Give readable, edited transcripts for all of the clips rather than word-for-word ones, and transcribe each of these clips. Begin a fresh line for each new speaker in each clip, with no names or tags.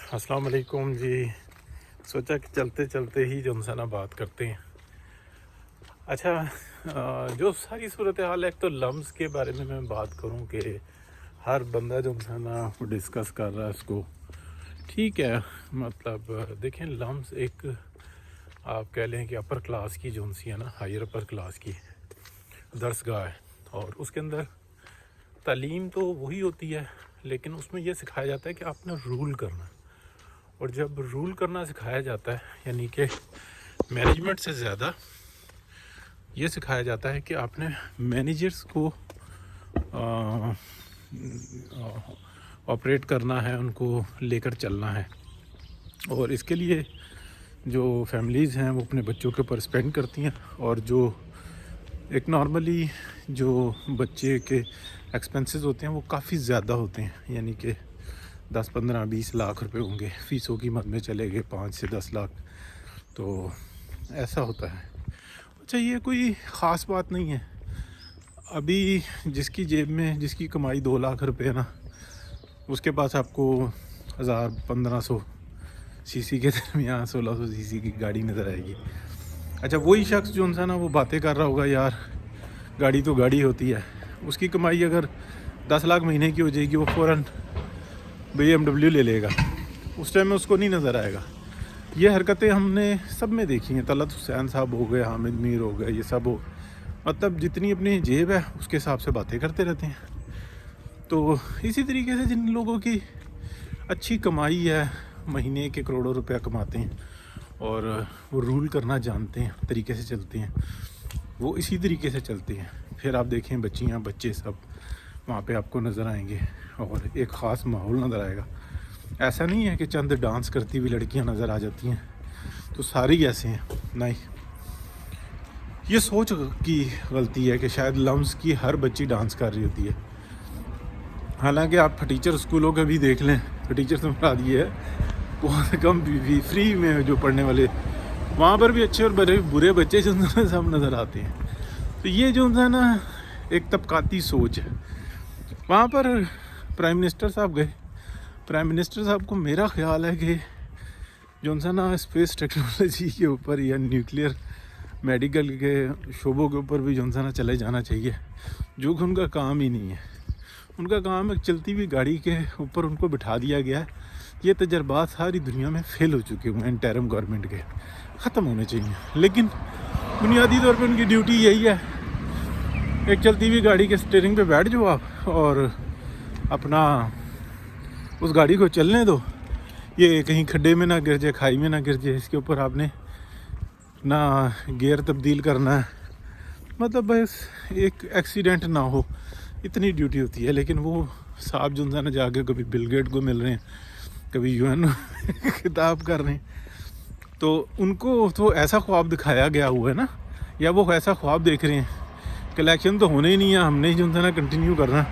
अस्सलाम वालेकुम जी। सोचा कि चलते चलते ही जो है ना बात करते हैं। अच्छा, जो सारी सूरत हाल है, एक तो लम्स के बारे में मैं बात करूं कि हर बंदा जो है ना वो डिस्कस कर रहा है इसको। ठीक है, मतलब देखें, लम्स एक आप कह लें कि अपर क्लास की जो सी है ना, हायर अपर क्लास की दरसगाह है, और उसके अंदर तालीम तो वही होती है, लेकिन उसमें यह सिखाया जाता है कि आपने रूल करना। और जब रूल करना सिखाया जाता है, यानी कि मैनेजमेंट से ज़्यादा ये सिखाया जाता है कि आपने मैनेजर्स को ऑपरेट करना है, उनको लेकर चलना है। और इसके लिए जो फैमिलीज़ हैं वो अपने बच्चों के ऊपर स्पेंड करती हैं, और जो एक नॉर्मली जो बच्चे के एक्सपेंसेस होते हैं वो काफ़ी ज़्यादा होते हैं, यानी कि 10, 15, 20 लाख रुपए होंगे, फ़ीसों की मद में चले गए 5 से 10 लाख, तो ऐसा होता है। अच्छा, ये कोई ख़ास बात नहीं है। अभी जिसकी जेब में जिसकी कमाई 2 लाख रुपए है ना, उसके पास आपको 1000, 1500 सीसी के दरमियान 1600 सीसी की गाड़ी नज़र आएगी। अच्छा, वही शख्स जो है ना वो बातें कर रहा होगा, यार गाड़ी तो गाड़ी होती है, उसकी कमाई अगर 10 लाख महीने की हो जाएगी, वो फ़ौरन BMW ले लेगा, उस टाइम में उसको नहीं नज़र आएगा। ये हरकतें हमने सब में देखी हैं। तलत हुसैन साहब हो गए, हामिद मीर हो गए, ये सब हो, मतलब जितनी अपनी जेब है उसके हिसाब से बातें करते रहते हैं। तो इसी तरीके से जिन लोगों की अच्छी कमाई है, महीने के करोड़ों रुपया कमाते हैं और वो रूल करना जानते हैं, तरीके से चलते हैं, वो इसी तरीके से चलते हैं। फिर आप देखें बच्चियाँ बच्चे सब वहाँ पे आपको नज़र आएंगे और एक ख़ास माहौल नज़र आएगा। ऐसा नहीं है कि चंद डांस करती हुई लड़कियाँ नज़र आ जाती हैं तो सारी ऐसे हैं, नहीं। ये सोच की गलती है कि शायद लम्स की हर बच्ची डांस कर रही होती है। हालांकि आप टीचर स्कूलों का भी देख लें, टीचर से मुराद ये है बहुत कम भी फ्री में जो पढ़ने वाले, वहाँ पर भी अच्छे और बड़े बुरे बच्चे जो सब नज़र आते हैं। तो ये जो है ना एक तबकाती सोच है। वहाँ पर प्राइम मिनिस्टर साहब गए, प्राइम मिनिस्टर साहब को मेरा ख्याल है कि जो है ना स्पेस टेक्नोलॉजी के ऊपर या न्यूक्लियर मेडिकल के शोबों के ऊपर भी जो है ना चले जाना चाहिए, जो कि उनका काम ही नहीं है। उनका काम है चलती हुई गाड़ी के ऊपर उनको बिठा दिया गया है। ये तजर्बात सारी दुनिया में फेल हो चुके हुए हैं, इंटरिम गवर्नमेंट के ख़त्म होने चाहिए। लेकिन बुनियादी तौर पे उनकी ड्यूटी यही है, एक चलती हुई गाड़ी के स्टीयरिंग पे बैठ जाओ आप और अपना उस गाड़ी को चलने दो। ये कहीं खड्डे में ना गिर जाए, खाई में ना गिर जाए, इसके ऊपर आपने ना गियर तब्दील करना है, मतलब बस एक एक्सीडेंट ना हो, इतनी ड्यूटी होती है। लेकिन वो साहब जो है ना जाके कभी बिल गेट को मिल रहे हैं, कभी UN खिताब कर रहे हैं, तो उनको तो ऐसा ख्वाब दिखाया गया हुआ है ना, या वो ऐसा ख्वाब देख रहे हैं कि इलेक्शन तो होने ही नहीं है, हमने जो है ना कंटिन्यू करना।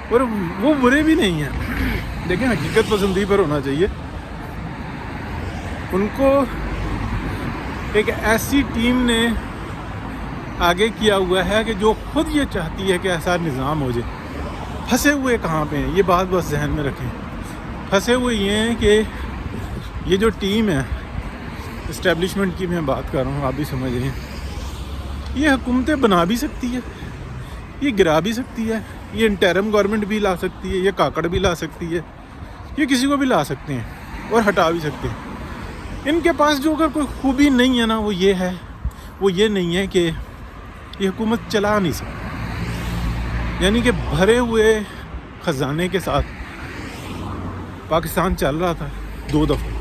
और वो बुरे भी नहीं हैं, देखें हकीकत पसंदी पर होना चाहिए। उनको एक ऐसी टीम ने आगे किया हुआ है कि जो खुद ये चाहती है कि ऐसा निज़ाम हो जाए। फंसे हुए कहाँ पे हैं, ये बात बस जहन में रखें। फंसे हुए ये हैं कि ये जो टीम है इस्टेब्लिशमेंट की मैं बात कर रहा हूँ, आप भी समझ रहे हैं, ये हुकूमतें बना भी सकती है, ये गिरा भी सकती है, ये इंटरिम गवर्नमेंट भी ला सकती है, ये काकड़ भी ला सकती है, ये किसी को भी ला सकते हैं और हटा भी सकते हैं। इनके पास जो अगर कोई खूबी नहीं है ना, वो ये नहीं है कि ये हुकूमत चला नहीं सकती। यानी कि भरे हुए ख़जाने के साथ पाकिस्तान चल रहा था 2 दफ़ा।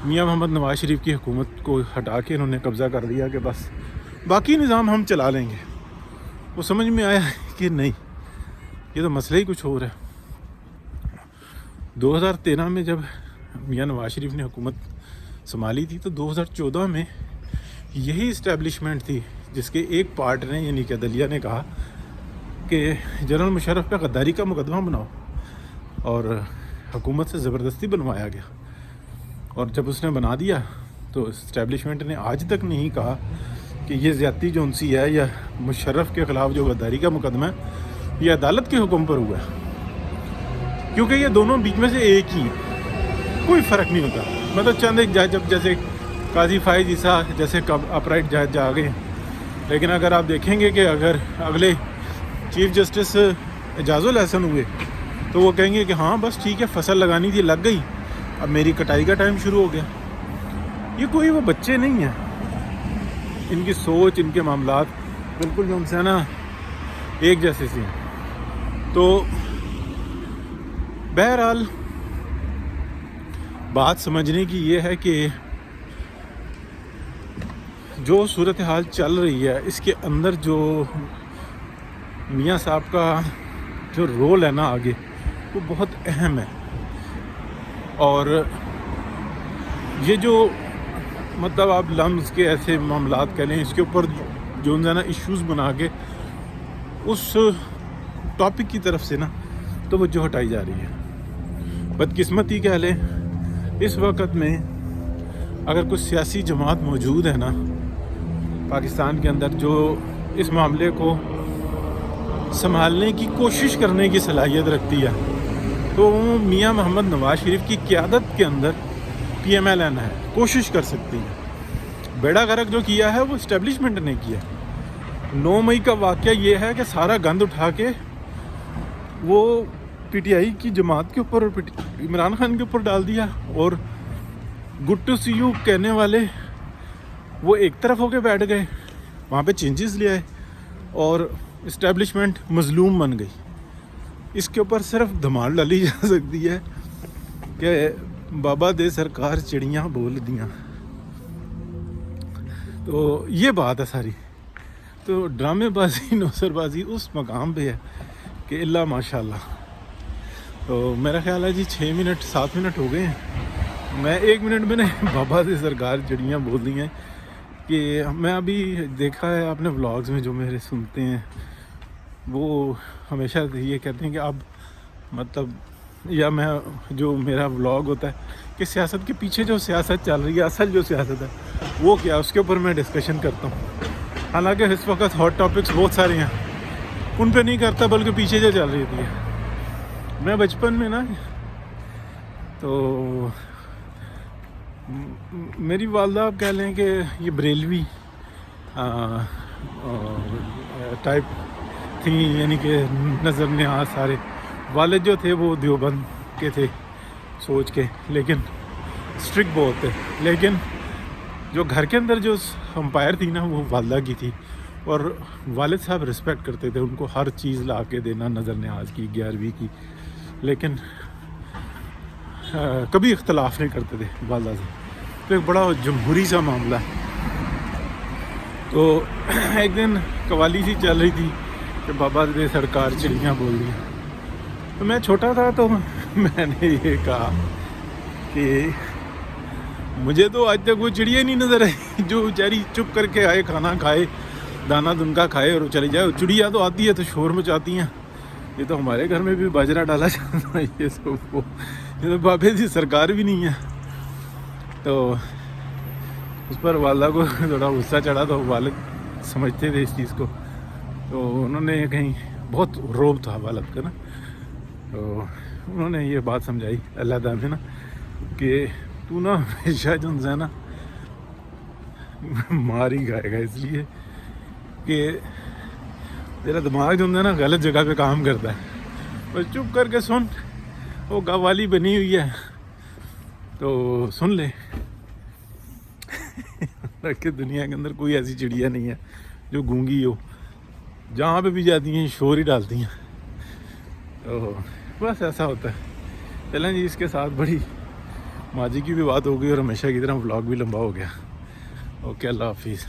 मियां मोहम्मद नवाज शरीफ की हुकूमत को हटा के इन्होंने कब्ज़ा कर दिया कि बस बाकी निज़ाम हम चला लेंगे। वो समझ में आया कि नहीं, ये तो मसला ही कुछ और है। 2013 में जब मियां नवाज शरीफ ने हुकूमत संभाली थी, तो 2014 में यही इस्टेब्लिशमेंट थी जिसके एक पार्ट ने, यानी कि दलिया ने कहा कि जनरल मुशर्रफ पे गद्दारी का मुकदमा बनाओ, और हुकूमत से ज़बरदस्ती बनवाया गया। और जब उसने बना दिया तो इस्टेब्लिशमेंट ने आज तक नहीं कहा कि ये ज़्यादती जो उनसी है या मुशर्रफ के ख़िलाफ़ जो गद्दारी का मुकदमा है ये अदालत के हुक्म पर हुआ है, क्योंकि ये दोनों बीच में से एक ही हैं। کوئی فرق نہیں ہوتا. مطلب چند ایک جج اب جیسے قاضی فائز عیسیٰ جیسے اپرائٹ جج آ گئے, لیکن اگر آپ دیکھیں گے کہ اگر اگلے چیف جسٹس اعجاز الحسن ہوئے تو وہ کہیں گے کہ ہاں بس ٹھیک ہے, فصل لگانی تھی لگ گئی, اب میری کٹائی کا ٹائم شروع ہو گیا. یہ کوئی وہ بچے نہیں ہیں, ان کی سوچ, ان کے معاملات بالکل جو ان سے نا ایک جیسے سے ہیں. تو بہرحال بات سمجھنے کی یہ ہے کہ جو صورتحال چل رہی ہے اس کے اندر جو میاں صاحب کا جو رول ہے نا آگے, وہ بہت اہم ہے. اور یہ جو مطلب آپ لمز کے ایسے معاملات کہہ لیں, اس کے اوپر جو نا ایشوز بنا کے اس ٹاپک کی طرف سے نا توجہ ہٹائی جا رہی ہے. بدقسمتی کہہ لیں اس وقت میں اگر کوئی سیاسی جماعت موجود ہے نا پاکستان کے اندر جو اس معاملے کو سنبھالنے کی کوشش کرنے کی صلاحیت رکھتی ہے, تو وہ میاں محمد نواز شریف کی قیادت کے اندر PMLN ہے, کوشش کر سکتی ہے. بیڑا غرق جو کیا ہے وہ اسٹیبلشمنٹ نے کیا. 9 مئی کا واقعہ یہ ہے کہ سارا گند اٹھا کے وہ PTI کی جماعت کے اوپر اور عمران خان کے اوپر ڈال دیا, اور گڈ ٹو سی یو کہنے والے وہ ایک طرف ہو کے بیٹھ گئے, وہاں پہ چینجز لے آئے اور اسٹیبلشمنٹ مظلوم بن گئی. اس کے اوپر صرف دھمال ڈالی جا سکتی ہے کہ بابا دے سرکار چڑیاں بول دیاں. تو یہ بات ہے ساری. تو ڈرامے بازی, نوسر بازی اس مقام پہ ہے کہ اللہ ماشاء اللہ. تو میرا خیال ہے جی 6 منٹ 7 منٹ ہو گئے ہیں. میں 1 منٹ میں نے بابا دے سرکار چڑیاں بول دی ہیں کہ میں ابھی دیکھا ہے آپ نے ولاگز میں جو میرے سنتے ہیں وہ ہمیشہ یہ کہتے ہیں کہ اب مطلب, یا میں جو میرا ولاگ ہوتا ہے کہ سیاست کے پیچھے جو سیاست چل رہی ہے, اصل جو سیاست ہے وہ کیا, اس کے اوپر میں ڈسکشن کرتا ہوں. حالانکہ اس وقت ہاٹ ٹاپکس بہت سارے ہیں, ان پہ نہیں کرتا بلکہ پیچھے جو چل رہی ہوتی ہے. میں بچپن میں نا تو میری والدہ آپ کہہ لیں کہ یہ بریلوی ٹائپ تھیں, یعنی کہ نظر نیاز سارے. والد جو تھے وہ دیوبند کے تھے سوچ کے, لیکن اسٹرکٹ بہت تھے. لیکن جو گھر کے اندر جو امپائر تھی نا وہ والدہ کی تھی, اور والد صاحب رسپیکٹ کرتے تھے ان کو, ہر چیز لا کے دینا نظر نیاز کی 11ویں کی, لیکن کبھی اختلاف نہیں کرتے تھے والدہ سے. تو ایک بڑا جمہوری سا معاملہ ہے. تو ایک دن قوالی سی چل رہی تھی کہ بابا دے سرکار چڑیاں بول دی. تو میں چھوٹا تھا تو میں نے یہ کہا کہ مجھے تو آج تک وہ چڑیا نہیں نظر آئی جو بیچاری چپ کر کے آئے, کھانا کھائے, دانہ دنکا کھائے اور چلی جائے. چڑیا تو آتی ہے تو شور مچاتی ہیں. یہ تو ہمارے گھر میں بھی باجرہ ڈالا جاتا ہے, یہ سب وہ یہ تو بابے دی سرکار بھی نہیں ہے. تو اس پر والدہ کو تھوڑا غصہ چڑھا, تو والد سمجھتے تھے اس چیز کو, تو انہوں نے کہیں بہت روب تھا والد کا نا, تو انہوں نے یہ بات سمجھائی اللہ تعالیٰ سے نا کہ تو نا ہمیشہ جو ہے نا مار ہی کھائے گا, اس لیے کہ تیرا دماغ جو ہے نا غلط جگہ پہ کام کرتا ہے. بس چپ کر کے سن, وہ قوالی بنی ہوئی ہے تو سن لے. کہ دنیا کے اندر کوئی ایسی چڑیا نہیں ہے جو گونگی ہو, جہاں پہ بھی جاتی ہیں شور ہی ڈالتی ہیں. تو بس ایسا ہوتا ہے. چلیں جی, اس کے ساتھ بڑی ماضی کی بھی بات ہو گئی اور ہمیشہ کی طرح ولاگ بھی لمبا ہو گیا. اوکے, اللہ حافظ.